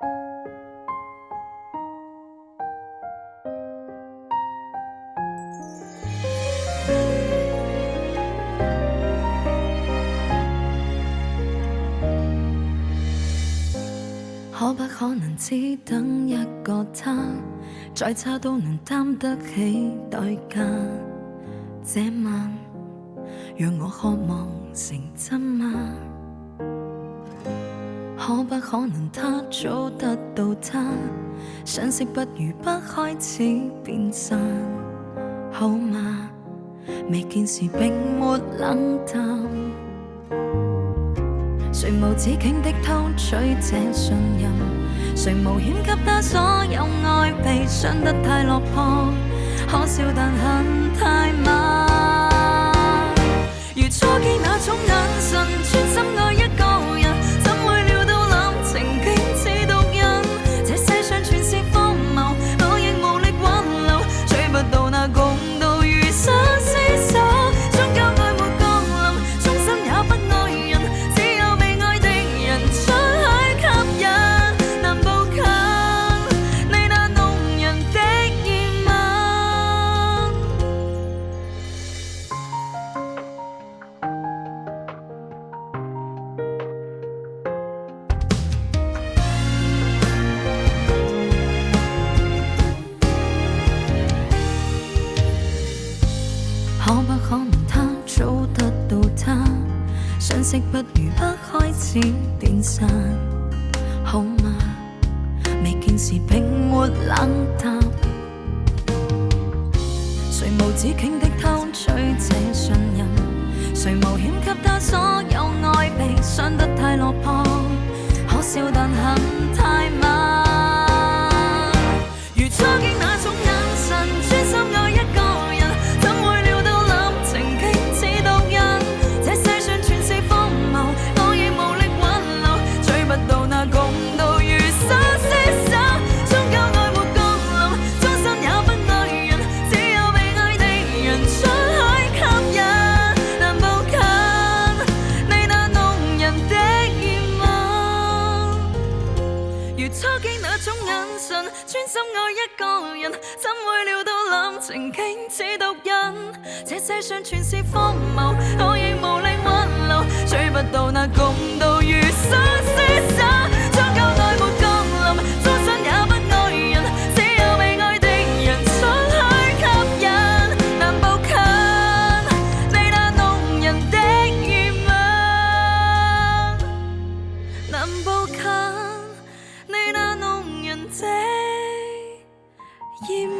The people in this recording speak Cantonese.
可不可能只等一個他，再差都能擔得起代價？這晚讓我渴望成真嗎？可不可能他早得到他，相識不如不開始變散，好嗎？未見時並沒冷淡，誰無止境的偷取這信任？誰無險給他所有愛被傷得太落魄？可笑但很太慢。如初見那種眼神，專心愛一個人，怎會料到感情竟似毒癮？這世上全是荒謬，我亦無力挽留，追不到那共度餘生廝守。終究愛沒降臨，終身也不愛人，只有被愛的人出去吸引。難步近你那動人的熱吻。可不可能他早得到他，相識不如不開始變散，好嗎？未見時並沒冷淡，誰無止境的偷取這信任？誰無險給他所有愛被傷得太落魄？可笑但很太慢。如初見那種眼神，專心愛一個人，怎會料到感情竟似毒癮？這世上全是荒謬，我亦無力挽留，追不到那共度餘生廝守。終究愛沒降臨，終身也不愛人，只有被愛的人出去吸引。難步近你那動人的熱吻。如初見那種眼神，專心愛一個人，怎會料到感情竟似毒癮？這世上全是荒謬，我亦無力挽留，追不到那共度餘生廝守。終究愛沒降臨，終身也不愛人，只有被愛的人出去吸引。難步近你那動人的熱吻，難步近你那動人的熱吻。